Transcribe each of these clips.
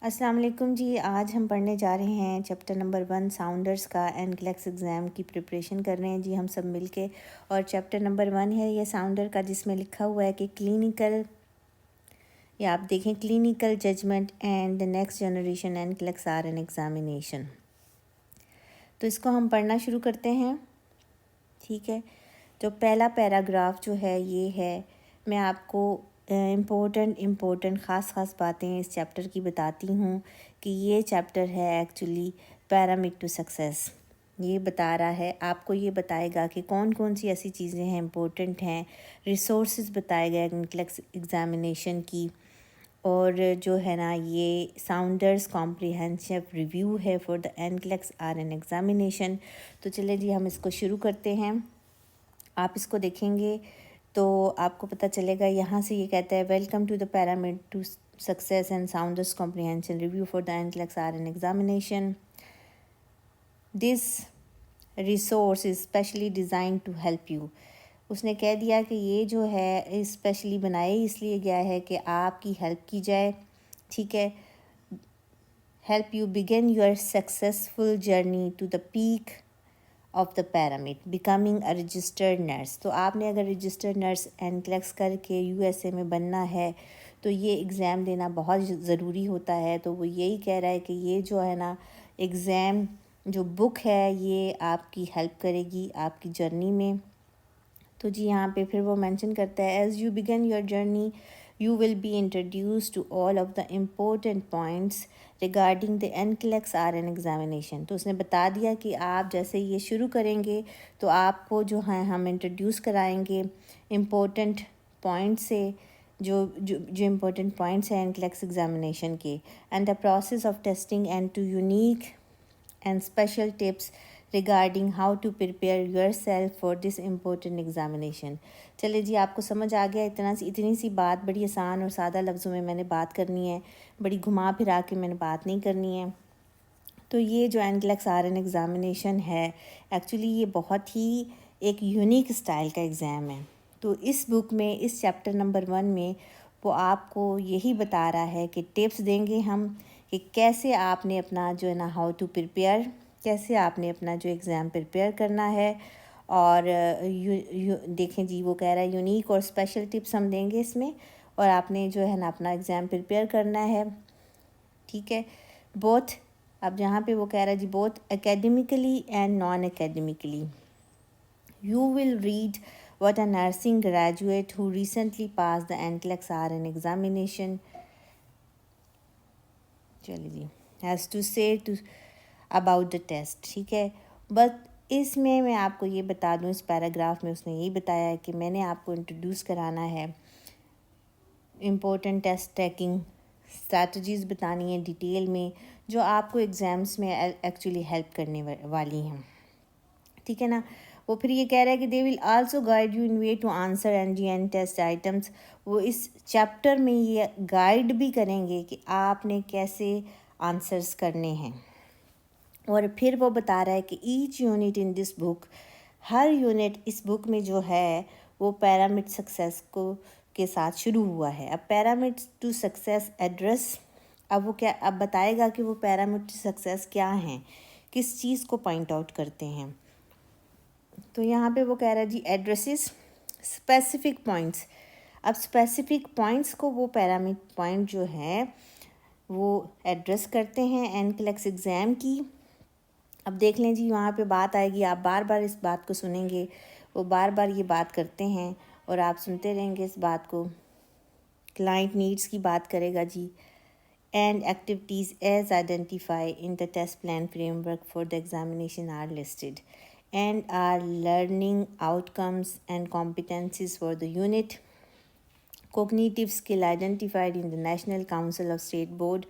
अस्सलाम वालेकुम जी। आज हम पढ़ने जा रहे हैं चैप्टर नंबर 1 साउंडर्स का एनक्लेक्स एग्ज़ाम की प्रिपरेशन कर रहे हैं जी हम सब मिलके। और चैप्टर नंबर 1 है ये साउंडर का, जिसमें लिखा हुआ है कि क्लिनिकल, या आप देखें clinical judgement and the next generation NCLEX R N examination. तो इसको हम पढ़ना शुरू करते हैं। ठीक है, तो पहला पैराग्राफ जो है ये है, मैं आपको इम्पोर्टेंट ख़ास बातें इस चैप्टर की बताती हूँ कि ये चैप्टर है एक्चुअली पैरामिड टू सक्सेस। ये बता रहा है, आपको ये बताएगा कि कौन कौन सी ऐसी चीज़ें हैं इम्पोर्टेंट हैं, रिसोर्सेज बताए गए एनक्लेक्स एग्ज़ामिनेशन की। और जो है ना, ये साउंडर्स कॉम्प्रिहेंसिव रिव्यू है for the NCLEX R N examination. तो चले जी हम इसको शुरू करते हैं। आप इसको देखेंगे तो आपको पता चलेगा, यहाँ से ये कहता है welcome to the pyramid to success and Saunders comprehension review for the NCLEX R N examination. This resource is specially design to help you. उसने कह दिया कि ये जो है स्पेशली बनाए इसलिए गया है कि आपकी हेल्प की जाए। ठीक है, help you begin your successful journey to the peak of the pyramid becoming a registered nurse. तो आपने अगर रजिस्टर्ड नर्स एनक्लेक्स करके यूएसए में बनना है तो ये एग्ज़ाम देना बहुत ज़रूरी होता है। तो वो यही कह रहा है कि ये जो है ना एग्ज़ाम, जो बुक है, ये आपकी हेल्प करेगी आपकी जर्नी में। तो जी यहाँ पे फिर वो मेंशन करता है, as you began your journey you will be introduced to all of the important points regarding the NCLEX RN examination। तो उसने बता दिया कि आप जैसे ये शुरू करेंगे तो आपको जो है हम इंट्रोड्यूस कराएंगे इम्पोर्टेंट पॉइंट से, जो जो जो इम्पोर्टेंट पॉइंट्स हैं NCLEX एग्जामिनेशन के, and the process of testing and to unique and special tips regarding how to prepare yourself for this important examination। चले जी, आपको समझ आ गया। इतनी सी बात, बड़ी आसान और सादा लफ्ज़ों में मैंने बात करनी है, बड़ी घुमा फिरा के मैंने बात नहीं करनी है। तो ये जो एनक्लेक्स आर एन एग्ज़ामिनेशन है एक्चुअली ये बहुत ही एक यूनिक स्टाइल का एग्ज़ाम है। तो इस बुक में, इस चैप्टर नंबर 1 में वो आपको यही बता रहा है कि टिप्स देंगे हम कि कैसे आपने अपना जो है ना हाउ टू प्रिपेयर, कैसे आपने अपना जो एग्ज़ाम प्रिपेयर करना है। और देखें जी, वो कह रहा है यूनिक और स्पेशल टिप्स हम देंगे इसमें, और आपने जो है ना अपना एग्ज़ाम प्रिपेयर करना है। ठीक है, बोथ, अब यहाँ पे वो कह रहा है जी both academically and non academically you will read what a nursing graduate who recently passed the NCLEX RN examination, चलिए जी, हैज़ टू से टू अबाउट द टेस्ट। ठीक है, बट इसमें मैं आपको ये बता दूं, इस पैराग्राफ में उसने यही बताया है कि मैंने आपको इंट्रोड्यूस कराना है, इम्पोर्टेंट टेस्ट टैकिंग स्ट्रैटेजीज़ बतानी है डिटेल में, जो आपको एग्ज़ाम्स में एक्चुअली हेल्प करने वाली हैं। ठीक है ना। वो फिर ये कह रहा है कि they will also guide you in ways to answer NGN test items. वो इस चैप्टर में ये गाइड भी करेंगे कि आपने कैसे आंसर्स करने हैं। और फिर वो बता रहा है कि each unit in this book, her unit इस बुक में जो है वो पैरामिड सक्सेस को के साथ शुरू हुआ है। अब पैरामिड टू सक्सेस एड्रेस, अब वो क्या, अब बताएगा कि वो पैरामिड टू सक्सेस क्या हैं, किस चीज़ को पॉइंट आउट करते हैं। तो यहाँ पे वो कह रहा है जी एड्रेसेस स्पेसिफिक पॉइंट्स। अब स्पेसिफिक पॉइंट्स को वो पैरामिड पॉइंट जो है वो एड्रेस करते हैं एनक्लेक्स एग्ज़ाम की। अब देख लें जी, वहाँ पे बात आएगी, आप बार बार इस बात को सुनेंगे, वो बार बार ये बात करते हैं और आप सुनते रहेंगे इस बात को। क्लाइंट नीड्स की बात करेगा जी, and activities as identify in the test plan framework for the examination are listed and are learning outcomes and competencies for the unit. Cognitive skill identified in the National Council of State Board,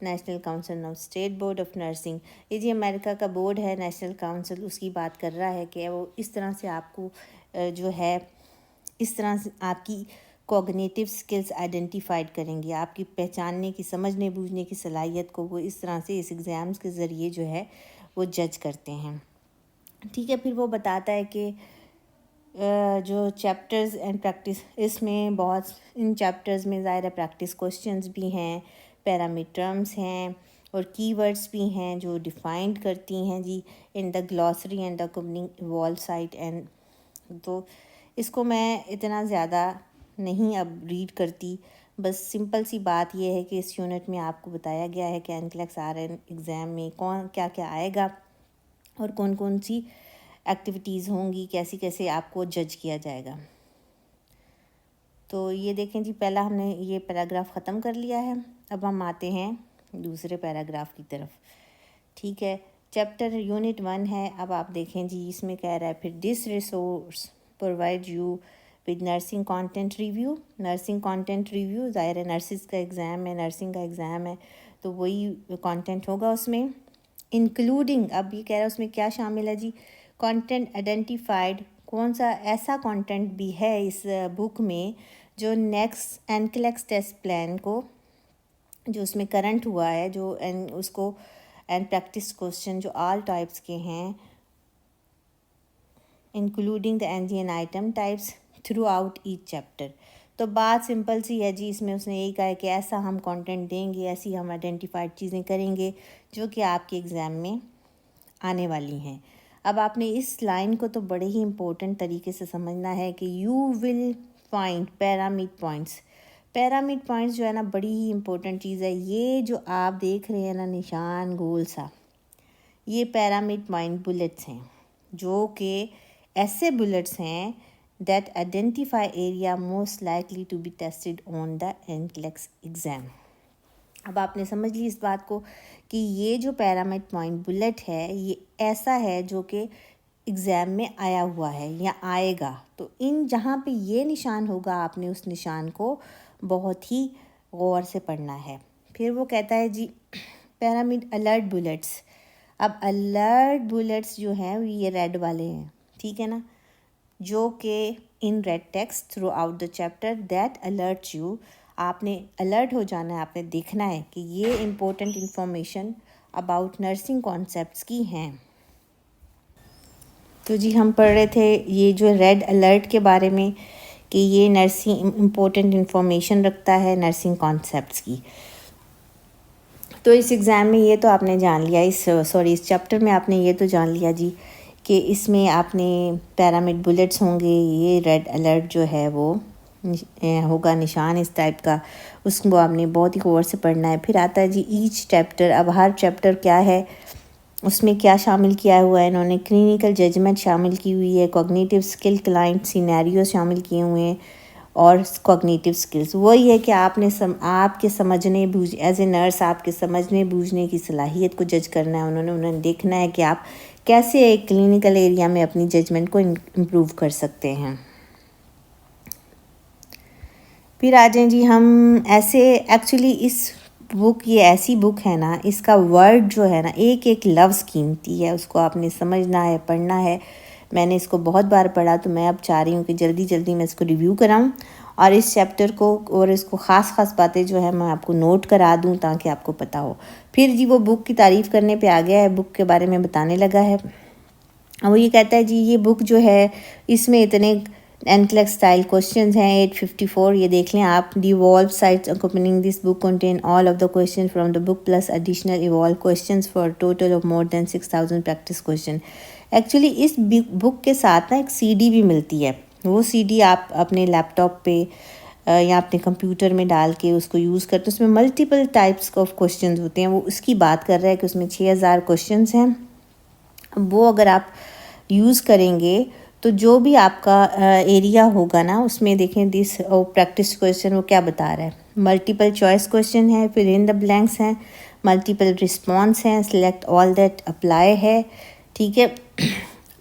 national council of state board of nursing. ये जी America का board है national council, उसकी बात कर रहा है कि वो इस तरह से आपको जो है, इस तरह से आपकी कॉग्निटिव स्किल्स आइडेंटिफाइड करेंगे, आपकी पहचानने की, समझने बूझने की सलाहियत को वो इस तरह से इस एग्ज़ाम्स के ज़रिए जो है वो जज करते हैं। ठीक है, फिर वो बताता है कि जो चैप्टर्स एंड प्रैक्टिस, इसमें बहुत, इन चैप्टर्स में ज़ाहिर प्रैक्टिस क्वेश्चंस भी हैं, पैरामीटर्स हैं और कीवर्ड्स भी हैं जो डिफाइंड करती हैं जी in the glossary and the accompanying Evolve site and. तो इसको मैं इतना ज़्यादा नहीं अब रीड करती, बस सिंपल सी बात यह है कि इस यूनिट में आपको बताया गया है कि NCLEX RN एग्ज़ाम में कौन क्या क्या आएगा और कौन कौन सी एक्टिविटीज़ होंगी, कैसे कैसे आपको जज किया जाएगा। तो ये देखें जी, पहला हमने ये पैराग्राफ ख़त्म कर लिया है। अब हम आते हैं दूसरे पैराग्राफ की तरफ। ठीक है, चैप्टर यूनिट 1 है। अब आप देखें जी, इसमें कह रहा है फिर this resource provide you with nursing content review. Nursing content review, ज़ाहिर है नर्सिस का एग्ज़ाम है, नर्सिंग का एग्ज़ाम है, तो वही कंटेंट होगा उसमें। इंक्लूडिंग, अब ये कह रहा है उसमें क्या शामिल है जी, कंटेंट आइडेंटिफाइड, कौन सा ऐसा कंटेंट भी है इस बुक में जो नेक्स्ट NCLEX टेस्ट प्लान को, जो उसमें करंट हुआ है, जो उसको एंड प्रैक्टिस क्वेश्चन जो ऑल टाइप्स के हैं, including the NGN item types through out each chapter. तो बात सिंपल सी है जी, इसमें उसने यही कहा है कि ऐसा हम कंटेंट देंगे, ऐसी हम आइडेंटिफाइड चीज़ें करेंगे जो कि आपके एग्ज़ाम में आने वाली हैं। अब आपने इस लाइन को तो बड़े ही इम्पोर्टेंट तरीके से समझना है कि you will find pyramid points. Pyramid points जो है ना, बड़ी ही इम्पोर्टेंट चीज़ है। ये जो आप देख रहे हैं ना निशान गोल सा, ये पैरामीड पॉइंट बुलेट्स हैं, जो कि ऐसे बुलेट्स हैं that identify area most likely to be tested on the NCLEX exam. अब आपने समझ ली इस बात को कि ये जो पैरामीड पॉइंट बुलेट है, ये ऐसा है जो कि एग्ज़ाम में आया हुआ है या आएगा। तो इन जहाँ पे ये निशान होगा, आपने उस निशान को बहुत ही गौर से पढ़ना है। फिर वो कहता है जी पैरामिड अलर्ट बुलेट्स। अब अलर्ट बुलेट्स जो हैं ये रेड वाले हैं, ठीक है ना, जो कि in red text through out the chapter that alert you. आपने अलर्ट हो जाना है, आपने देखना है कि ये important information about nursing concepts की हैं। तो जी हम पढ़ रहे थे ये जो रेड अलर्ट के बारे में कि ये नर्सिंग इम्पोर्टेंट इंफॉर्मेशन रखता है नर्सिंग कॉन्सेप्ट्स की। तो इस एग्ज़ाम में ये तो आपने जान लिया, इस चैप्टर में आपने ये तो जान लिया जी कि इसमें आपने पैरामिड बुलेट्स होंगे, ये रेड अलर्ट जो है वो होगा निशान इस टाइप का, उसको आपने बहुत ही गौर से पढ़ना है। फिर आता है जी ईच चैप्टर। अब हर चैप्टर क्या है, उसमें क्या शामिल किया हुआ है इन्होंने, क्लिनिकल जजमेंट शामिल की हुई है, कॉग्निटिव स्किल, क्लाइंट सिनेरियो शामिल किए हुए हैं और कॉग्निटिव स्किल्स। वही है कि आपने आपके समझने बूझ एज ए नर्स आपके समझने बूझने की सलाहियत को जज करना है। उन्होंने देखना है कि आप कैसे एक क्लिनिकल एरिया में अपनी जजमेंट को इम्प्रूव कर सकते हैं। फिर आ जाएं जी हम ऐसे, एक्चुअली इस बुक, ये ऐसी बुक है ना, इसका वर्ड जो है ना, एक एक लफ्ज़ कीमती है, उसको आपने समझना है, पढ़ना है। मैंने इसको बहुत बार पढ़ा, तो मैं अब चाह रही हूँ कि जल्दी जल्दी मैं इसको रिव्यू कराऊँ और इस चैप्टर को और इसको ख़ास बातें जो है मैं आपको नोट करा दूँ ताकि आपको पता हो। फिर जी वो बुक की तारीफ़ करने पे आ गया है, बुक के बारे में बताने लगा है। वो ये कहता है जी ये बुक जो है, इसमें इतने NCLEX स्टाइल क्वेश्चंस हैं 854, ये देख लें आप। The Evolve sites accompanying this book contain all of the question from the book plus additional Evolve questions for total of more than 6000 practice question. Actually इस बुक के साथ ना एक CD भी मिलती है। वो CD आप अपने लैपटॉप पे या अपने कंप्यूटर में डाल के उसको यूज़ करते, उसमें मल्टीपल टाइप्स ऑफ क्वेश्चन होते हैं। वो उसकी बात कर रहा है कि उसमें 6000 क्वेश्चन हैं। वो अगर आप यूज़ करेंगे तो जो भी आपका एरिया होगा ना, उसमें देखें दिस प्रैक्टिस क्वेश्चन वो क्या बता रहा है। मल्टीपल चॉइस क्वेश्चन है, फिर इन द ब्लैंक्स हैं, मल्टीपल रिस्पॉन्स हैं, सिलेक्ट ऑल दैट अप्लाई है, ठीक है।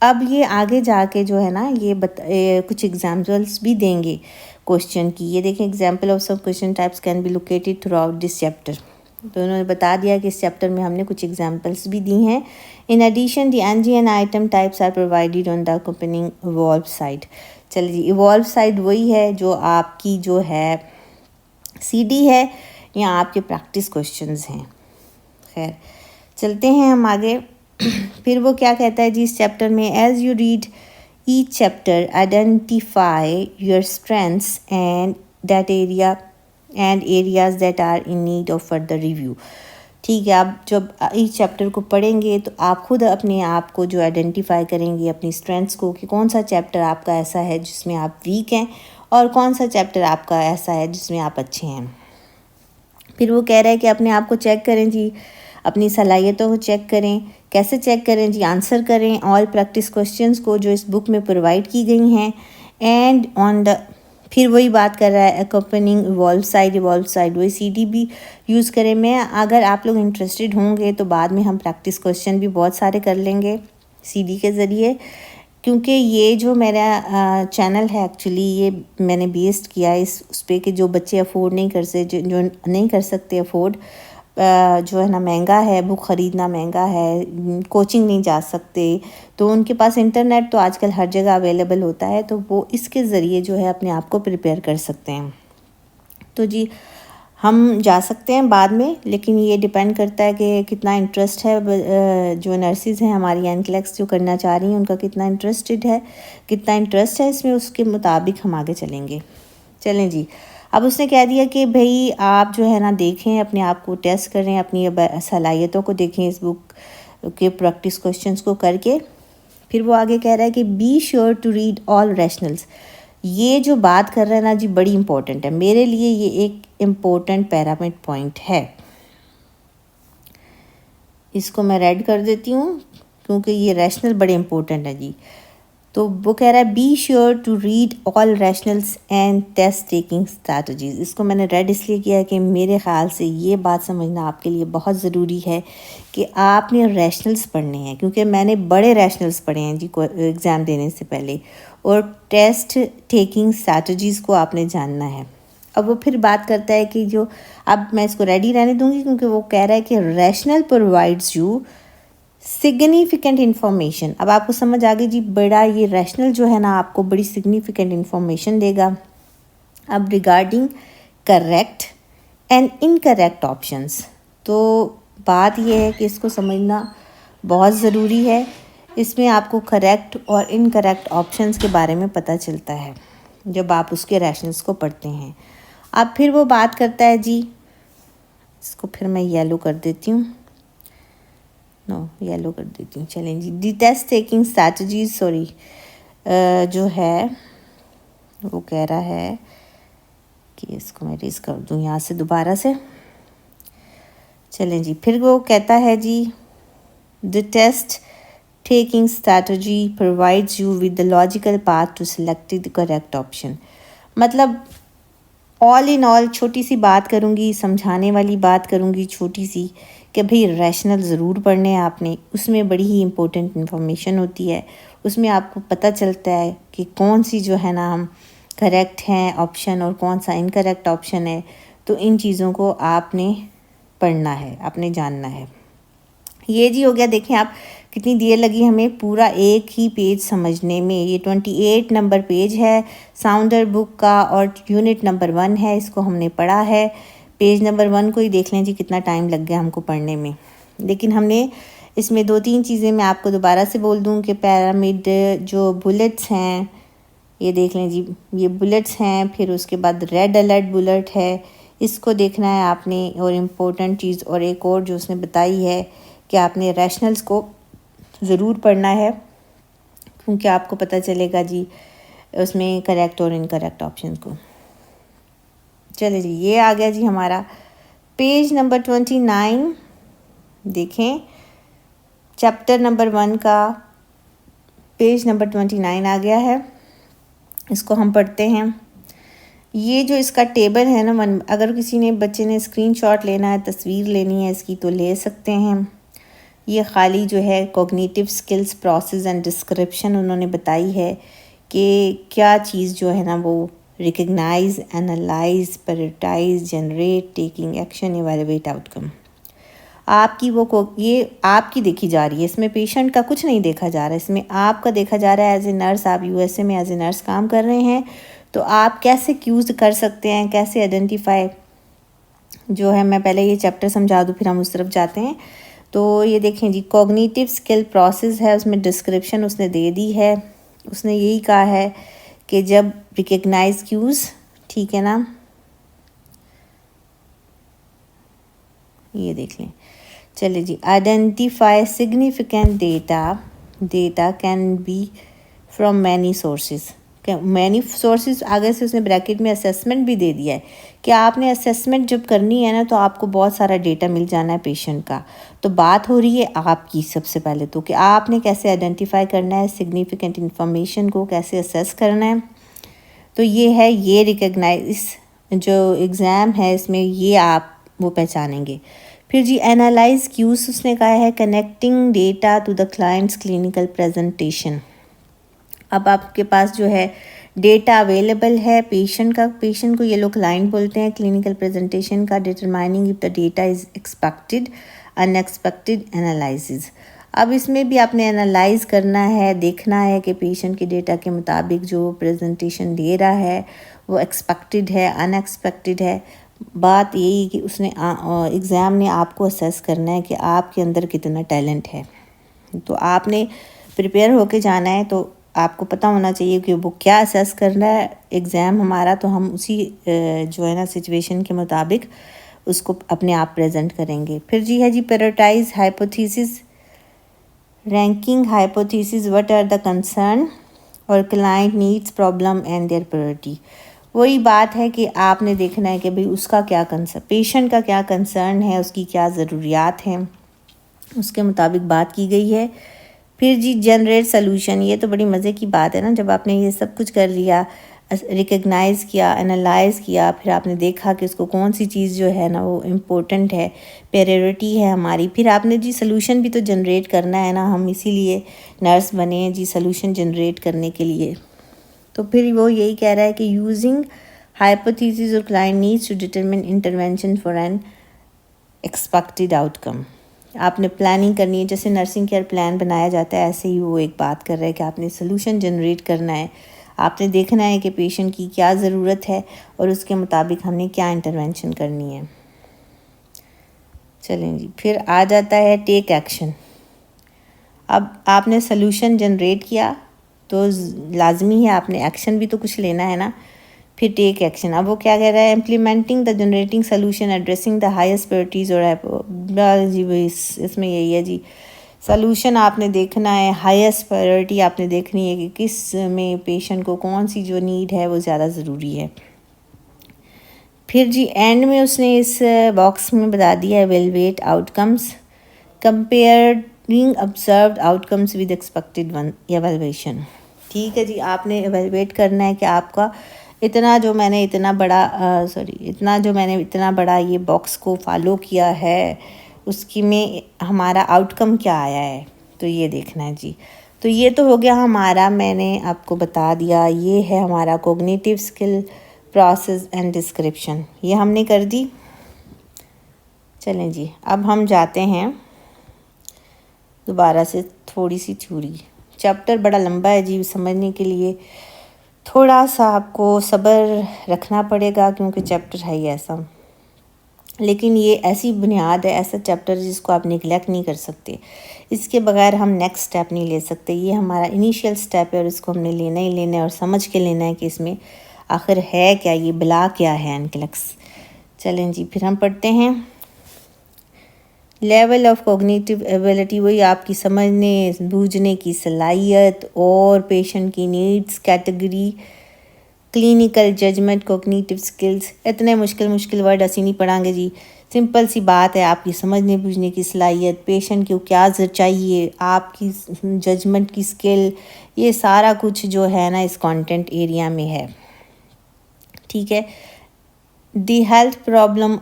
अब ये आगे जाके जो है ना ये कुछ एग्जाम्पल्स भी देंगे क्वेश्चन की। ये देखें, example of some question types can be located throughout this chapter. तो उन्होंने बता दिया कि इस चैप्टर में हमने कुछ एग्जाम्पल्स भी दी हैं। In addition the NGN item types are provided on the accompanying Evolve site. चलिए जी, इवॉल्व साइट वही है जो आपकी जो है CD है या आपके प्रैक्टिस क्वेश्चंस हैं। खैर चलते हैं हम आगे। फिर वो क्या कहता है जी इस चैप्टर में, as you read each chapter identify your strengths and that area and areas that are in need of further review. ठीक है, आप जब इस चैप्टर को पढ़ेंगे तो आप खुद अपने आप को जो आइडेंटिफाई करेंगे अपनी स्ट्रेंथ्स को, कि कौन सा चैप्टर आपका ऐसा है जिसमें आप वीक हैं और कौन सा चैप्टर आपका ऐसा है जिसमें आप अच्छे हैं। फिर वो कह रहा है कि अपने आप को चेक करें जी, अपनी सलाहियतों को चेक करें। कैसे चेक करें जी? आंसर करें ऑल प्रैक्टिस क्वेश्चंस को जो इस बुक में प्रोवाइड की गई हैं। एंड ऑन द, फिर वही बात कर रहा है अकम्पनिंग इवॉल्व साइड, वही CD भी यूज़ करें। मैं अगर आप लोग इंटरेस्टेड होंगे तो बाद में हम प्रैक्टिस क्वेश्चन भी बहुत सारे कर लेंगे CD के ज़रिए, क्योंकि ये जो मेरा चैनल है एक्चुअली ये मैंने बेस्ड किया है उस पर कि जो बच्चे अफोर्ड नहीं कर सकते, जो नहीं कर सकते अफोर्ड, जो है ना महंगा है, बुक ख़रीदना महंगा है, कोचिंग नहीं जा सकते, तो उनके पास इंटरनेट तो आजकल हर जगह अवेलेबल होता है, तो वो इसके ज़रिए जो है अपने आप को प्रिपेयर कर सकते हैं। तो जी हम जा सकते हैं बाद में, लेकिन ये डिपेंड करता है कि कितना इंटरेस्ट है, जो नर्सिस हैं हमारी NCLEX जो करना चाह रही हैं उनका कितना इंटरेस्ट है इसमें, उसके मुताबिक हम आगे चलेंगे। चलें जी, अब उसने कह दिया कि भाई आप जो है ना देखें, अपने आप को टेस्ट करें, अपनी सलाहियतों को देखें इस बुक के प्रैक्टिस क्वेश्चंस को करके। फिर वो आगे कह रहा है कि be sure to read all rationales. ये जो बात कर रहा है ना जी बड़ी इंपॉर्टेंट है मेरे लिए, ये एक इम्पोर्टेंट पैरामिड पॉइंट है। इसको मैं रेड कर देती हूँ क्योंकि ये रैशनल बड़े इंपॉर्टेंट है जी। तो वो कह रहा है be sure to read all rationales and test taking strategies. इसको मैंने रेड इसलिए किया है कि मेरे ख़्याल से ये बात समझना आपके लिए बहुत ज़रूरी है कि आपने रैशनल्स पढ़ने हैं, क्योंकि मैंने बड़े रैशनल्स पढ़े हैं जी एग्ज़ाम देने से पहले, और टेस्ट टेकिंग स्ट्रैटेजीज़ को आपने जानना है। अब वो फिर बात करता है कि जो, अब मैं इसको रेडी रहने दूंगी क्योंकि वो कह रहा है कि rational provides you significant information. अब आपको समझ आ गई जी, बड़ा ये रैशनल जो है ना आपको बड़ी सिग्निफिकेंट इन्फॉर्मेशन देगा। अब regarding correct and incorrect options, तो बात ये है कि इसको समझना बहुत ज़रूरी है। इसमें आपको करेक्ट और इनकरेक्ट ऑप्शंस के बारे में पता चलता है जब आप उसके रैशनल्स को पढ़ते हैं। अब फिर वो बात करता है जी, इसको फिर मैं येलो कर देती हूँ, येलो कर देती हूँ। चलें जी, दी टेस्ट टेकिंग स्ट्रैटेजीज, सॉरी जो है वो कह रहा है कि इसको मैं रेज कर दूँ यहाँ से दोबारा से। चलें जी, फिर वो कहता है जी the test taking strategy provides you with the logical path to select the correct option. मतलब ऑल इन ऑल छोटी सी बात करूँगी, समझाने वाली बात करूँगी छोटी सी, कि भाई रैशनल ज़रूर पढ़ने हैं आपने, उसमें बड़ी ही इम्पोर्टेंट इन्फॉर्मेशन होती है। उसमें आपको पता चलता है कि कौन सी जो है ना हम करेक्ट हैं ऑप्शन और कौन सा इनकरेक्ट ऑप्शन है। तो इन चीज़ों को आपने पढ़ना है, आपने जानना है। ये जी हो गया। देखें आप कितनी देर लगी हमें पूरा एक ही पेज समझने में। ये 28 नंबर पेज है साउंडर बुक का और यूनिट नंबर 1 है, इसको हमने पढ़ा है। पेज नंबर 1 को ही देख लें जी कितना टाइम लग गया हमको पढ़ने में। लेकिन हमने इसमें 2-3 चीज़ें मैं आपको दोबारा से बोल दूं कि पैरामिड जो बुलेट्स हैं, ये देख लें जी, ये बुलेट्स हैं। फिर उसके बाद रेड अलर्ट बुलेट है, इसको देखना है आपने। और इम्पोर्टेंट चीज़ और एक और जो उसने बताई है कि आपने रैशनल्स को ज़रूर पढ़ना है, क्योंकि आपको पता चलेगा जी उसमें करेक्ट और इनकरेक्ट ऑप्शन को। चलिए जी, ये आ गया जी हमारा पेज नंबर 29। देखें चैप्टर नंबर 1 का पेज नंबर 29 आ गया है। इसको हम पढ़ते हैं। ये जो इसका टेबल है ना, अगर किसी ने बच्चे ने स्क्रीनशॉट लेना है, तस्वीर लेनी है इसकी, तो ले सकते हैं। ये खाली जो है cognitive skills process and description उन्होंने बताई है कि क्या चीज़ जो है ना वो recognise, analyse, prioritise, generate, taking action, evaluate outcome. आपकी ये आपकी देखी जा रही है, इसमें पेशेंट का कुछ नहीं देखा जा रहा है, इसमें आपका देखा जा रहा है। एज ए नर्स आप USA में एज ए नर्स काम कर रहे हैं, तो आप कैसे क्यूज कर सकते हैं, कैसे आइडेंटिफाई जो है। मैं पहले ये चैप्टर समझा दूँ फिर हम उस तरफ जाते हैं। तो ये देखें जी, कॉग्निटिव स्किल प्रोसेस है, उसमें डिस्क्रिप्शन उसने दे दी है। उसने यही कहा है कि जब रिकग्नाइज क्यूज़, ठीक है ना, ये देख लें। चलिए जी, identify significant data can be from many sources. Many sources आगे से उसने ब्रैकेट में असेसमेंट भी दे दिया है कि आपने असेसमेंट जब करनी है ना तो आपको बहुत सारा डेटा मिल जाना है पेशेंट का। तो बात हो रही है आपकी सबसे पहले तो कि आपने कैसे आइडेंटिफाई करना है सिग्निफिकेंट इंफॉर्मेशन को, कैसे असेस करना है। तो ये है, ये रिकग्नाइज जो एग्ज़ाम है इसमें ये आप वो पहचानेंगे। फिर जी एनालाइज क्यूज उसने कहा है connecting data to the clients clinical presentation. अब आपके पास जो है डेटा अवेलेबल है पेशेंट का, पेशेंट को ये लोग क्लाइंट बोलते हैं, क्लिनिकल प्रेजेंटेशन का determining if the data is expected unexpected analysis. अब इसमें भी आपने एनालाइज करना है, देखना है कि पेशेंट के डेटा के मुताबिक जो प्रेजेंटेशन दे रहा है वो एक्सपेक्टेड है अनएक्सपेक्टेड है। बात यही कि उसने एग्ज़ाम ने आपको असेस करना है कि आपके अंदर कितना टैलेंट है। तो आपने प्रिपेयर होके जाना है, तो आपको पता होना चाहिए कि वो क्या असेस करना है एग्ज़ाम हमारा, तो हम उसी जो है ना सिचुएशन के मुताबिक उसको अपने आप प्रेजेंट करेंगे। फिर जी है जी prioritize hypothesis, ranking hypothesis, what are the concern और client needs problem and their priority. वही बात है कि आपने देखना है कि भाई उसका क्या कंसर्न, पेशेंट का क्या कंसर्न है, उसकी क्या ज़रूरियात हैं, उसके मुताबिक बात की गई है। फिर जी जनरेट सॉल्यूशन, ये तो बड़ी मज़े की बात है ना, जब आपने ये सब कुछ कर लिया, रिकग्नाइज़ किया, एनालाइज़ किया, फिर आपने देखा कि उसको कौन सी चीज़ जो है ना वो इम्पोर्टेंट है, प्रायोरिटी है हमारी, फिर आपने जी सॉल्यूशन भी तो जनरेट करना है ना, हम इसीलिए नर्स बने हैं जी सॉल्यूशन जनरेट करने के लिए। तो फिर वो यही कह रहा है कि यूजिंग हाइपोथेसिस और client needs to determine intervention for an expected outcome. आपने प्लानिंग करनी है, जैसे नर्सिंग केयर प्लान बनाया जाता है ऐसे ही वो एक बात कर रहा है कि आपने सोल्यूशन जनरेट करना है, आपने देखना है कि पेशेंट की क्या ज़रूरत है और उसके मुताबिक हमने क्या इंटरवेंशन करनी है। चलें जी, फिर आ जाता है टेक एक्शन। अब आपने सोल्यूशन जनरेट किया तो लाजमी है आपने एक्शन भी तो कुछ लेना है ना। फिर टेक एक्शन, अब वो क्या कह रहा है, implementing the generating solution addressing the highest priorities और जी इसमें यही है जी, सोल्यूशन आपने देखना है, हाईएस्ट प्रायोरिटी आपने देखनी है कि किस में पेशेंट को कौन सी जो नीड है वो ज़्यादा ज़रूरी है। फिर जी एंड में उसने इस बॉक्स में बता दिया evaluate outcomes, comparing observed outcomes with expected one evaluation. ठीक है जी, आपने एवेलुएट करना है कि आपका इतना जो मैंने इतना बड़ा ये बॉक्स को फॉलो किया है उसकी में हमारा आउटकम क्या आया है, तो ये देखना है जी। तो ये तो हो गया हमारा, मैंने आपको बता दिया, ये है हमारा cognitive skill, process and description, ये हमने कर दी। चलें जी, अब हम जाते हैं दोबारा से थोड़ी सी थ्योरी। चैप्टर बड़ा लंबा है जी, समझने के लिए थोड़ा सा आपको सब्र रखना पड़ेगा क्योंकि चैप्टर है ही ऐसा, लेकिन ये ऐसी बुनियाद है, ऐसा चैप्टर जिसको आप निगलेक्ट नहीं कर सकते, इसके बगैर हम नेक्स्ट स्टेप नहीं ले सकते। ये हमारा इनिशियल स्टेप है और इसको हमने लेना ही लेना है और समझ के लेना है कि इसमें आखिर है क्या, ये बला क्या है एनक्लेक्स। चलें जी, फिर हम पढ़ते हैं लेवल ऑफ कॉग्निटिव एबिलिटी, वही आपकी समझने बूझने की सलाहियत और पेशेंट की needs category, clinical judgement, cognitive skills. इतने मुश्किल वर्ड असी नहीं पढ़ांगे जी, सिंपल सी बात है, आपकी समझने बूझने की सलाहियत, पेशेंट को क्या चाहिए, आपकी जजमेंट की स्किल, ये सारा कुछ जो है ना इस कंटेंट एरिया में है। ठीक है, the health problem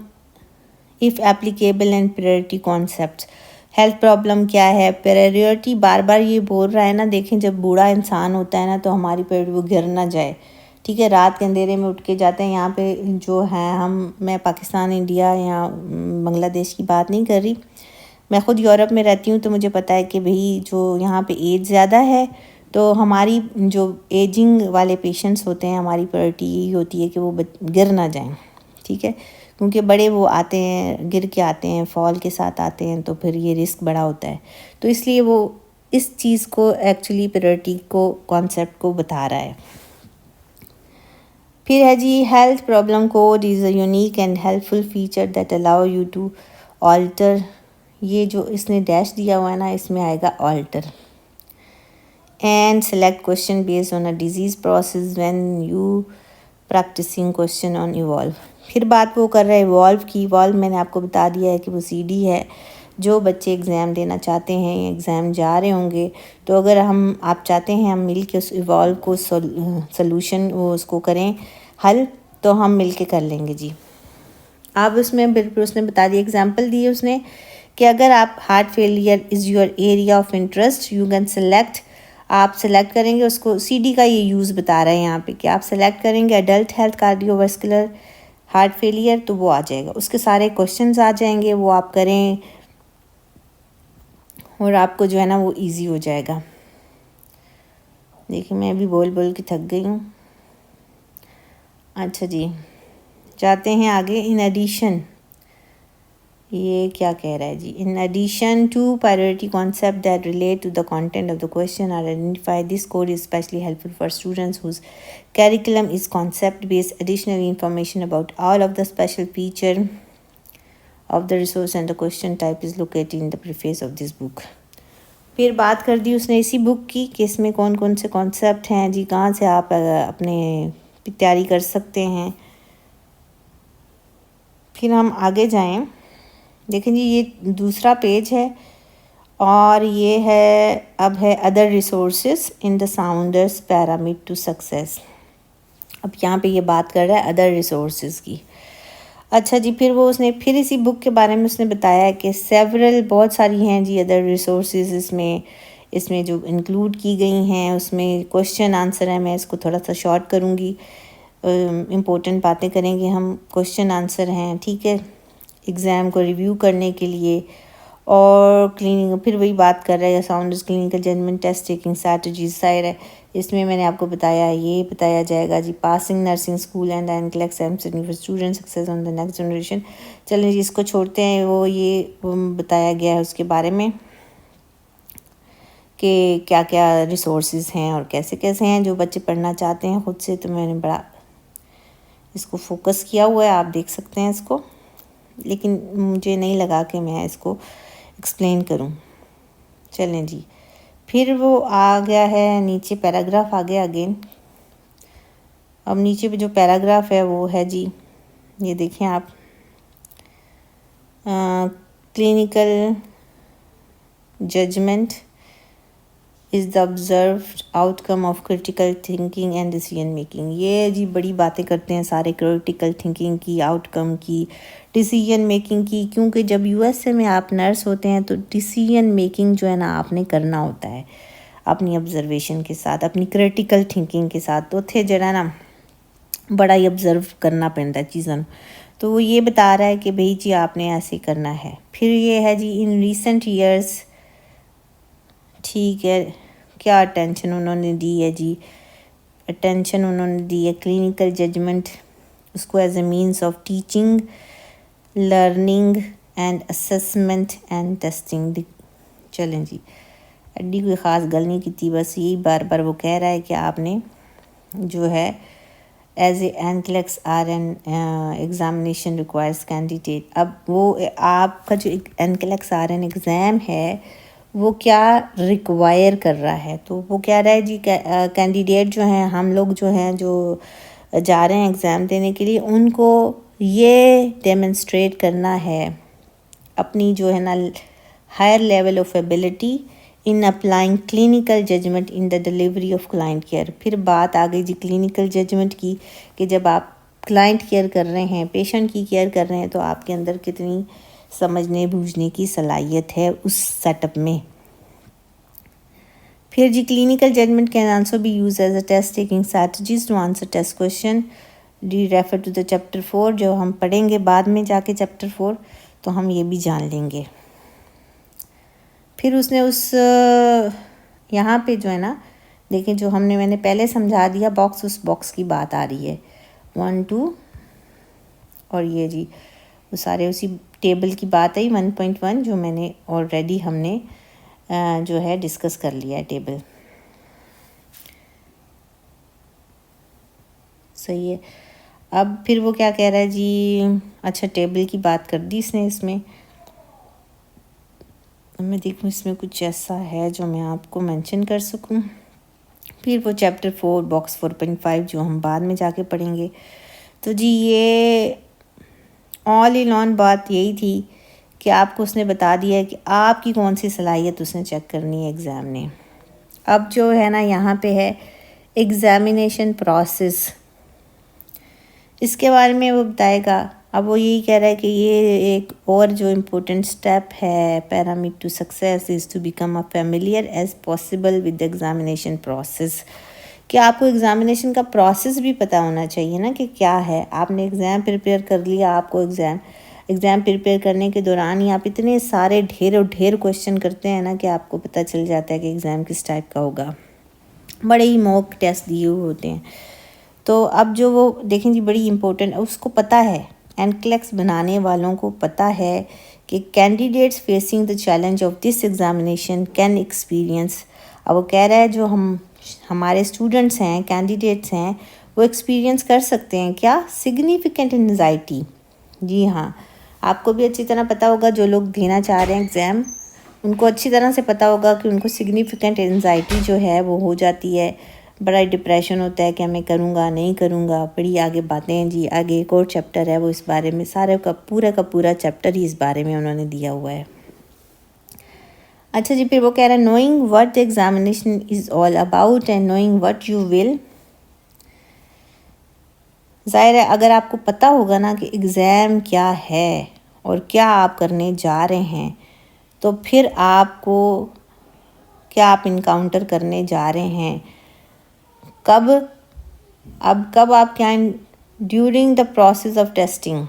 if applicable and priority concepts. Health problem क्या है, प्रायोरिटी बार बार ये बोल रहा है ना, देखें जब बूढ़ा इंसान होता है ना तो हमारी प्रायोरिटी वो गिर ना जाए। ठीक है, रात के अंधेरे में उठ के जाते हैं यहाँ पे जो है मैं पाकिस्तान, इंडिया या बांग्लादेश की बात नहीं कर रही, मैं ख़ुद यूरोप में रहती हूँ तो मुझे पता है कि भाई जो यहाँ पे एज ज़्यादा है तो हमारी जो एजिंग वाले पेशेंट्स होते हैं हमारी प्रायोरिटी यही होती है कि वो गिर ना जाएं। ठीक है, क्योंकि बड़े वो आते हैं, गिर के आते हैं, फॉल के साथ आते हैं, तो फिर ये रिस्क बड़ा होता है, तो इसलिए वो इस चीज़ को एक्चुअली प्रायोरिटी को कॉन्सेप्ट को बता रहा है। फिर है जी health problem code is a unique and helpful feature that allow you to alter, ये जो इसने डैश दिया हुआ है ना, इसमें आएगा alter. And select question based on a disease process when you practicing question on Evolve. फिर बात वो कर रहा है इवॉल्व की। इवॉल्व मैंने आपको बता दिया है कि वो CD है। जो बच्चे एग्ज़ाम देना चाहते हैं, एग्ज़ाम जा रहे होंगे, तो अगर आप चाहते हैं हम मिल के उस इवॉल्व को सॉल्यूशन वो उसको करें हल, तो हम मिल के कर लेंगे जी। अब उसमें बिल्कुल उसने बता दिया, एग्जांपल दी उसने कि अगर आप heart failure is your area of interest you can select, आप सेलेक्ट करेंगे उसको। CD का ये यूज़ बता रहा है यहाँ पे कि आप सेलेक्ट करेंगे adult health cardiovascular heart failure, तो वो आ जाएगा, उसके सारे क्वेश्चंस आ जाएंगे, वो आप करें और आपको जो है ना वो इजी हो जाएगा। देखिए मैं भी बोल बोल के थक गई हूँ। अच्छा जी, जाते हैं आगे। इन एडिशन, ये क्या कह रहा है जी, in addition to priority concept that relate to the content of the question are identified, this code is specially helpful for students whose curriculum is concept based. Additional information about all of the special feature of the resource and the question type is located in the preface of this book. फिर बात कर दी उसने इसी book की कि इसमें कौन कौन से कॉन्सेप्ट हैं जी, कहाँ से आप अपने तैयारी कर सकते हैं। फिर हम आगे जाएं। देखें जी, ये दूसरा पेज है और ये है, अब है other resources in the Saunders pyramid to success. अब यहाँ पे ये बात कर रहा है अदर रिसोर्सेज की। अच्छा जी, फिर वो उसने फिर इसी बुक के बारे में उसने बताया है कि सेवरल, बहुत सारी हैं जी अदर रिसोर्सेज इसमें जो इंक्लूड की गई हैं, उसमें क्वेश्चन आंसर है। मैं इसको थोड़ा सा शॉर्ट करूँगी, इम्पोर्टेंट बातें करेंगे हम। क्वेश्चन आंसर हैं, ठीक है, एग्ज़ाम को रिव्यू करने के लिए। और क्लिनिक, फिर वही बात कर रहे हैं Saunders clinical judgment test taking strategies side है। इसमें मैंने आपको बताया, ये बताया जाएगा जी passing nursing school and NCLEX exam for student success on the next generation. चलें जी, इसको छोड़ते हैं। वो बताया गया है उसके बारे में कि क्या क्या रिसोर्सेज हैं और कैसे कैसे हैं जो बच्चे पढ़ना चाहते हैं ख़ुद से। तो मैंने बड़ा इसको फोकस किया हुआ है, आप देख सकते हैं इसको, लेकिन मुझे नहीं लगा कि मैं इसको एक्सप्लेन करूं। चलें जी, फिर वो आ गया है नीचे, पैराग्राफ आ गया अगेन। अब नीचे पे जो पैराग्राफ है वो है जी, ये देखें आप, clinical judgement is the observed outcome of critical thinking and decision making. ये जी बड़ी बातें करते हैं सारे क्रिटिकल थिंकिंग की, आउटकम की, डिसीजन मेकिंग की, क्योंकि जब USA में आप नर्स होते हैं तो डिसीजन मेकिंग जो है ना आपने करना होता है अपनी ऑब्जर्वेशन के साथ, अपनी क्रिटिकल थिंकिंग के साथ। तो थे जरा ना बड़ा ही ऑब्जर्व करना पड़ता है चीज़ों। तो वो ये बता रहा है कि भाई जी आपने ऐसे करना है। फिर ये है जी, इन रिसेंट ईयर्स, ठीक है, क्या अटेंशन उन्होंने दी है जी, अटेंशन उन्होंने दी है क्लिनिकल जजमेंट, उसको as a means of teaching, learning and assessment and testing. चलें जी, एडी कोई ख़ास गल नहीं की, बस यही बार बार वो कह रहा है कि आपने जो है as a NCLEX RN examination requires candidate. अब वो आपका जो NCLEX RN एग्ज़ाम है वो क्या रिक्वायर कर रहा है, तो वो कह रहा है जी कैंडिडेट जो हैं, हम लोग जो हैं जो जा रहे हैं एग्ज़ाम देने के लिए, उनको ये डेमोन्स्ट्रेट करना है अपनी जो है ना higher level of ability in applying clinical judgement in the delivery of client care. फिर बात आ गई जी क्लिनिकल जजमेंट की कि जब आप क्लाइंट केयर कर रहे हैं, पेशेंट की केयर कर रहे हैं, तो आपके अंदर कितनी समझने बूझने की सलाहियत है उस सेटअप में। फिर जी clinical judgment can also be use as a test taking strategies to answer test question, the refer to the chapter 4, जो हम पढ़ेंगे बाद में जाके चैप्टर 4, तो हम ये भी जान लेंगे। फिर उसने उस यहाँ पे जो है ना, देखें जो मैंने पहले समझा दिया बॉक्स, उस बॉक्स की बात आ रही है 1 2, और ये जी वो सारे उसी टेबल की बात आई 1.1 जो मैंने ऑलरेडी हमने जो है डिस्कस कर लिया है टेबल। सही है। अब फिर वो क्या कह रहा है जी, अच्छा टेबल की बात कर दी इसने इसमें, मैं देखूँ इसमें कुछ ऐसा है जो मैं आपको मेंशन कर सकूँ। फिर वो चैप्टर 4 बॉक्स 4.5 जो हम बाद में जाके पढ़ेंगे। तो जी ये ऑल इन ऑन बात यही थी कि आपको उसने बता दिया है कि आपकी कौन सी सलाहियत उसने चेक करनी है एग्ज़ाम ने। अब जो है ना यहाँ पे है एग्ज़ामिनेशन प्रोसेस, इसके बारे में वो बताएगा। अब वो यही कह रहा है कि ये एक और जो इम्पोर्टेंट स्टेप है parameter to success is to become a familiar as possible with the examination process, कि आपको एग्ज़ामिनेशन का प्रोसेस भी पता होना चाहिए ना कि क्या है। आपने एग्ज़ाम प्रिपेयर कर लिया, आपको एग्ज़ाम प्रिपेयर करने के दौरान ही आप इतने सारे ढेर क्वेश्चन करते हैं ना कि आपको पता चल जाता है कि एग्ज़ाम किस टाइप का होगा। बड़े ही मॉक टेस्ट दिए हुए होते हैं। तो अब जो वो देखें जी बड़ी इम्पोर्टेंट, उसको पता है, एनक्लेक्स बनाने वालों को पता है कि candidates facing the challenge of this examination can experience. अब वो कह रहा है जो हमारे स्टूडेंट्स हैं, कैंडिडेट्स हैं, वो एक्सपीरियंस कर सकते हैं क्या, सिग्निफिकेंट एंजाइटी। जी हाँ, आपको भी अच्छी तरह पता होगा, जो लोग देना चाह रहे हैं एग्ज़ाम उनको अच्छी तरह से पता होगा कि उनको सिग्निफिकेंट एंजाइटी जो है वो हो जाती है। बड़ा डिप्रेशन होता है कि मैं करूँगा नहीं करूँगा। बड़ी आगे बातें हैं जी, आगे एक और चैप्टर है वो इस बारे में, सारे का पूरा चैप्टर ही इस बारे में उन्होंने दिया हुआ है। अच्छा जी, फिर वो कह रहा है knowing what the examination is all about and knowing what you will. ज़ाहिर है अगर आपको पता होगा ना कि एग्ज़ाम क्या है और क्या आप करने जा रहे हैं, तो फिर आपको क्या आप इनकाउंटर करने जा रहे हैं, कब आप क्या during the process of testing.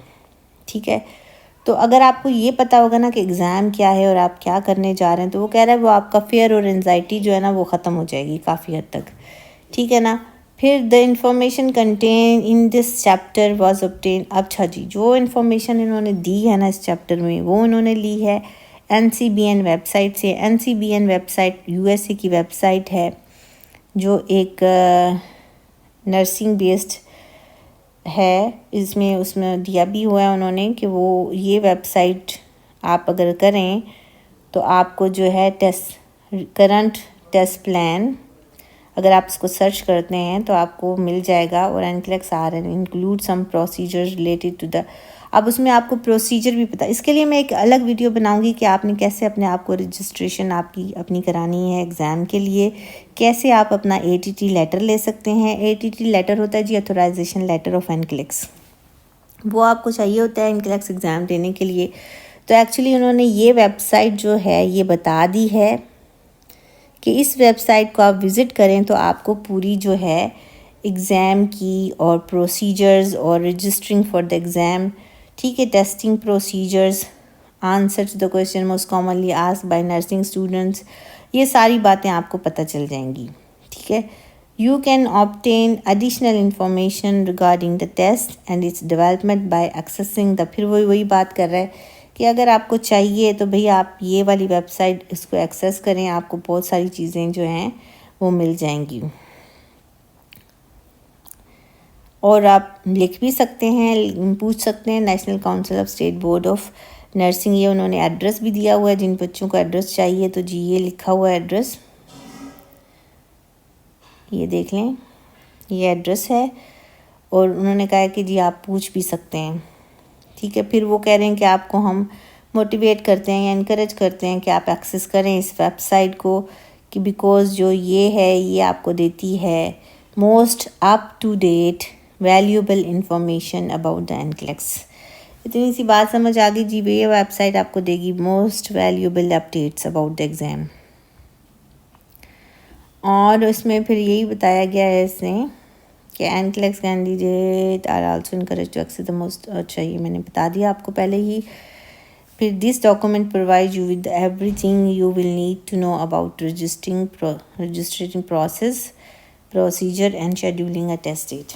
ठीक है, तो अगर आपको ये पता होगा ना कि एग्ज़ाम क्या है और आप क्या करने जा रहे हैं, तो वो कह रहा है वो आपका फियर और एंजाइटी जो है ना वो ख़त्म हो जाएगी काफ़ी हद तक। ठीक है ना। फिर the information contain in this chapter was obtain. अच्छा जी, जो इन्फॉर्मेशन इन्होंने दी है ना इस चैप्टर में वो उन्होंने ली है NCBN वेबसाइट से। NCBN वेबसाइट USA की वेबसाइट है जो एक नर्सिंग बेस्ड है। इसमें उसमें दिया भी हुआ है उन्होंने कि वो ये वेबसाइट आप अगर करें तो आपको जो है करंट टेस्ट प्लान अगर आप इसको सर्च करते हैं तो आपको मिल जाएगा। और NCLEX RN include some procedure related to the, अब उसमें आपको प्रोसीजर भी पता। इसके लिए मैं एक अलग वीडियो बनाऊंगी कि आपने कैसे अपने आप को रजिस्ट्रेशन अपनी करानी है एग्ज़ाम के लिए, कैसे आप अपना ATT लेटर ले सकते हैं। ATT लेटर होता है जी ऑथराइजेशन लेटर ऑफ NCLEX, वो आपको चाहिए होता है NCLEX एग्ज़ाम देने के लिए। तो एक्चुअली उन्होंने ये वेबसाइट जो है ये बता दी है कि इस वेबसाइट को आप विज़िट करें तो आपको पूरी जो है एग्ज़ाम की और प्रोसीजर्स और रजिस्टरिंग फॉर द एग्ज़ाम, ठीक है, testing procedures, answer to the question most commonly asked by nursing students, ये सारी बातें आपको पता चल जाएंगी। ठीक है, you can obtain additional information regarding the test and its development by accessing the, फिर वही बात कर रहा है कि अगर आपको चाहिए तो भैया आप ये वाली वेबसाइट इसको एक्सेस करें, आपको बहुत सारी चीज़ें जो हैं वो मिल जाएंगी। और आप लिख भी सकते हैं, पूछ सकते हैं national council of state board of nursing, ये उन्होंने एड्रेस भी दिया हुआ है। जिन बच्चों को एड्रेस चाहिए तो जी ये लिखा हुआ है एड्रेस, ये देख लें, ये एड्रेस है। और उन्होंने कहा है कि जी आप पूछ भी सकते हैं। ठीक है, फिर वो कह रहे हैं कि आपको हम मोटिवेट करते हैं या इनकरेज करते हैं कि आप एक्सेस करें इस वेबसाइट को, कि बिकॉज़ जो ये है ये आपको देती है most up to date valuable information about the NCLEX। इतनी सी बात समझ आ गई जी, ये वेबसाइट आपको देगी most valuable updates about the exam. और उसमें फिर यही बताया गया है इसमें कि NCLEX candidate are also encourage to access the most, अच्छा ये मैंने बता दिया आपको पहले ही। फिर this document provide you with everything you will need to know about registrating process procedure and scheduling a test date.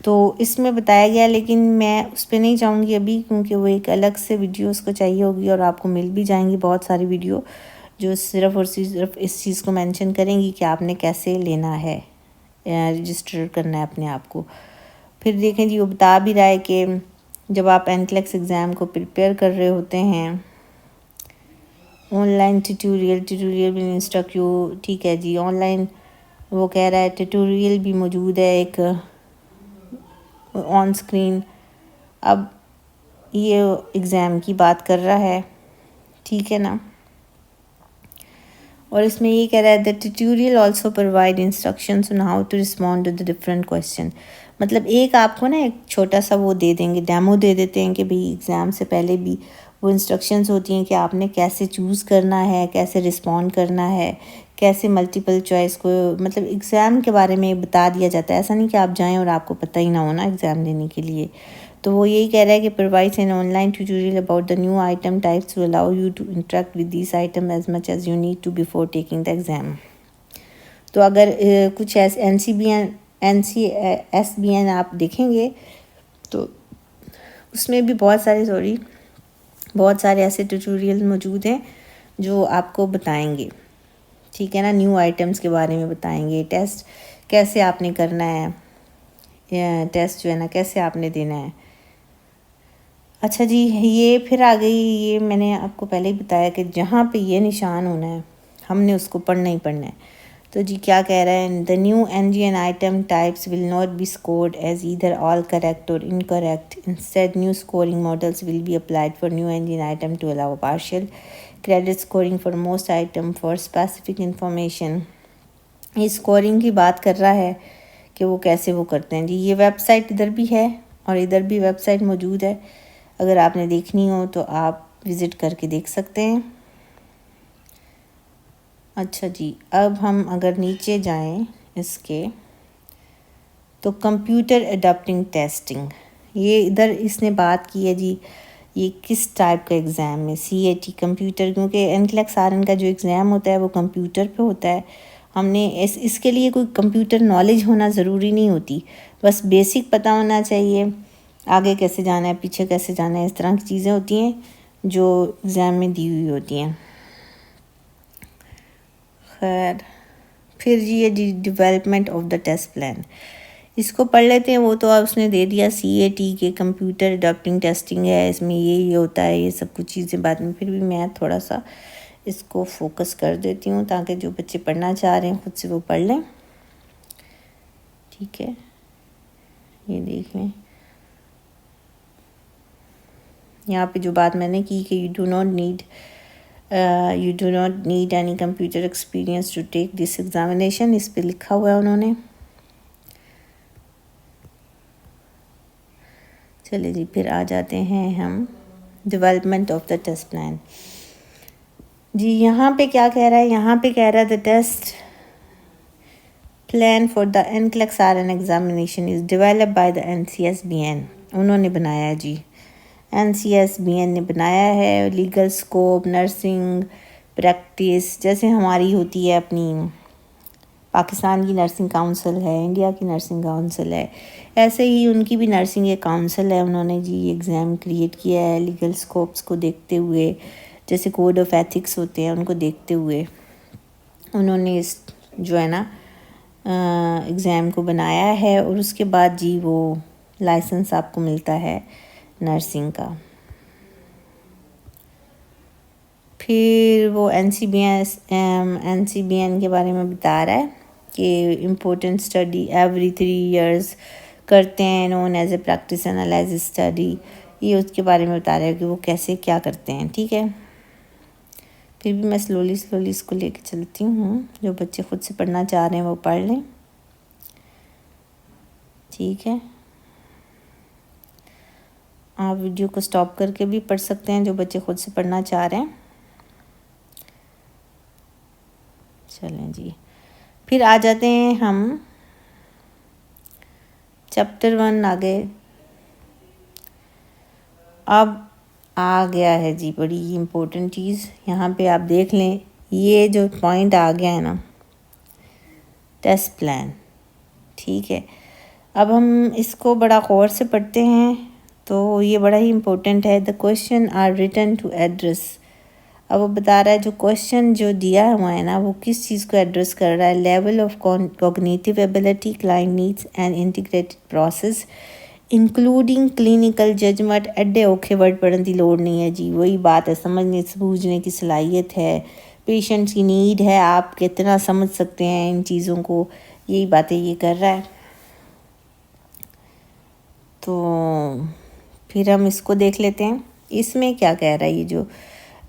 तो इसमें बताया गया, लेकिन मैं उस पर नहीं जाऊँगी अभी क्योंकि वो एक अलग से वीडियो उसको चाहिए होगी और आपको मिल भी जाएंगी बहुत सारी वीडियो जो सिर्फ और सिर्फ इस चीज़ को मेंशन करेंगी कि आपने कैसे लेना है, रजिस्टर करना है अपने आप को। फिर देखें जी वो बता भी रहा है कि जब आप NCLEX एग्ज़ाम को प्रिपेयर कर रहे होते हैं online tutorial will instruct you. ठीक है जी, ऑनलाइन वो कह रहा है ट्यूटोरियल भी मौजूद है एक ऑन स्क्रीन। अब ये एग्ज़ाम की बात कर रहा है, ठीक है ना। और इसमें ये कह रहा है the tutorial also provide instructions on how to respond to the different question. मतलब एक आपको ना एक छोटा सा वो दे देंगे, डेमो दे देते हैं कि भाई एग्ज़ाम से पहले भी वो इंस्ट्रक्शंस होती हैं कि आपने कैसे चूज़ करना है, कैसे रिस्पॉन्ड करना है, कैसे मल्टीपल चॉइस को, मतलब एग्ज़ाम के बारे में बता दिया जाता है। ऐसा नहीं कि आप जाएं और आपको पता ही ना हो ना एग्ज़ाम देने के लिए। तो वो यही कह रहा है कि provides an online tutorial about the new item types to allow you to interact with this item as much as you need to before taking the exam. तो अगर कुछ NCSBN आप देखेंगे तो उसमें भी बहुत सारे ऐसे ट्यूटोरियल मौजूद हैं जो आपको बताएंगे, ठीक है ना, न्यू आइटम्स के बारे में बताएंगे, टेस्ट कैसे आपने करना है, टेस्ट जो है ना कैसे आपने देना है। अच्छा जी, ये फिर आ गई, ये मैंने आपको पहले ही बताया कि जहाँ पे ये निशान होना है हमने उसको पढ़ना ही पढ़ना है। तो जी क्या कह रहा है, the new NGN item types will not be scored as either all correct और incorrect. Instead new scoring models will be applied for new NGN item to allow partial credit scoring for most item for specific information. ये scoring की बात कर रहा है कि वो कैसे वो करते हैं जी। ये वेबसाइट इधर भी है और इधर भी वेबसाइट मौजूद है, अगर आपने देखनी हो तो आप विज़िट करके देख सकते हैं। अच्छा जी, अब हम अगर नीचे जाएं इसके तो कंप्यूटर अडॉप्टिंग टेस्टिंग, ये इधर इसने बात की है जी। ये किस टाइप का एग्ज़ाम है, CAT कंप्यूटर, क्योंकि NCLEX RN का जो एग्ज़ाम होता है वो कंप्यूटर पे होता है। हमने इसके लिए कोई कंप्यूटर नॉलेज होना ज़रूरी नहीं होती, बस बेसिक पता होना चाहिए, आगे कैसे जाना है पीछे कैसे जाना है, इस तरह की चीज़ें होती हैं जो एग्ज़ाम में दी हुई होती हैं। खैर फिर जी ये development of the test plan, इसको पढ़ लेते हैं। वो तो अब उसने दे दिया CAT के कंप्यूटर अडॉप्टिंग टेस्टिंग है, इसमें ये होता है, ये सब कुछ चीज़ें बाद में, फिर भी मैं थोड़ा सा इसको फोकस कर देती हूँ ताकि जो बच्चे पढ़ना चाह रहे हैं खुद से वो पढ़ लें, ठीक है। ये देख लें यहाँ पे जो बात मैंने की कि you do not need any computer experience to take this examination, इस पे लिखा हुआ है उन्होंने। चलिए जी, फिर आ जाते हैं हम development of the test plan जी। यहाँ पे क्या कह रहा है, यहाँ पे कह रहा है the test plan for the NCLEX RN examination is developed by the NCSBN, उन्होंने बनाया है जी, NCSBN ने बनाया है। लीगल स्कोप, नर्सिंग प्रैक्टिस, जैसे हमारी होती है अपनी पाकिस्तान की नर्सिंग काउंसिल है, इंडिया की नर्सिंग काउंसिल है, ऐसे ही उनकी भी नर्सिंग एक काउंसिल है। उन्होंने जी एग्ज़ाम क्रिएट किया है लीगल स्कोप्स को देखते हुए, जैसे कोड ऑफ एथिक्स होते हैं उनको देखते हुए उन्होंने इस जो है ना एग्ज़ाम को बनाया है। और उसके बाद जी वो लाइसेंस आपको मिलता है नर्सिंग का। फिर वो NCBN के बारे में बता रहा है कि इम्पोर्टेंट स्टडी एवरी 3 years करते हैं, known as a practice analysis study, ये उसके बारे में बता रहा है कि वो कैसे क्या करते हैं, ठीक है। फिर भी मैं स्लोली इसको लेके चलती हूँ, जो बच्चे खुद से पढ़ना चाह रहे हैं वो पढ़ लें, ठीक है। आप वीडियो को स्टॉप करके भी पढ़ सकते हैं जो बच्चे खुद से पढ़ना चाह रहे हैं। चलें जी, फिर आ जाते हैं हम चैप्टर 1 आगे। अब आ गया है जी बड़ी इम्पोर्टेंट चीज़, यहाँ पे आप देख लें, ये जो पॉइंट आ गया है ना टेस्ट प्लान, ठीक है। अब हम इसको बड़ा गौर से पढ़ते हैं, तो ये बड़ा ही इम्पोर्टेंट है। The question are written to address, अब वो बता रहा है जो क्वेश्चन जो दिया हुआ है ना वो किस चीज़ को एड्रेस कर रहा है, level of cognitive ability, client needs and integrated process, including clinical judgment. एडे औखे वर्ड पढ़ने की लोड़ नहीं है जी, वही बात है, समझने बूझने की सलाहियत है, पेशेंट्स की नीड है, आप कितना समझ सकते हैं इन चीज़ों को, यही बातें ये कर रहा है। तो फिर हम इसको देख लेते हैं, इसमें क्या कह रहा है ये जो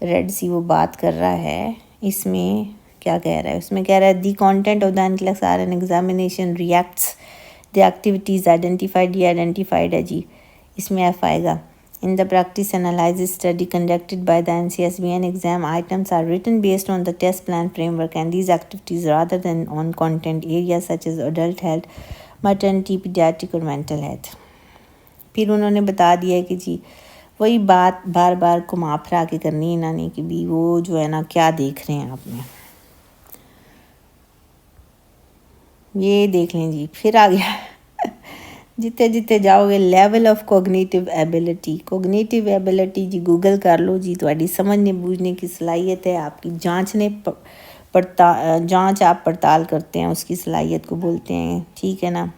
रेड सी वो बात कर रहा है, इसमें क्या कह रहा है, उसमें कह रहा है the content of the NCLEX R N examination reacts the activities identified, ये आइडेंटिफाइड है जी, इसमें एफ आएगा। In the practice analysis study conducted by the NCSBN exam, items are written based on the test plan framework and these activities rather than on content areas such as adult health, maternity, pediatric और mental health। फिर उन्होंने बता दिया है कि जी वही बात बार बार घुमा फिरा के करनी है इन्होंने कि भी वो जो है ना क्या देख रहे हैं आपने, ये देख लें जी। फिर आ गया जितने जितने जाओगे लेवल ऑफ कोग्निटिव एबिलिटी जी गूगल कर लो जी, थोड़ी समझने बूझने की सलाहियत है, आपकी जांच आप पड़ताल करते हैं उसकी सलाहियत को बोलते हैं, ठीक है ना।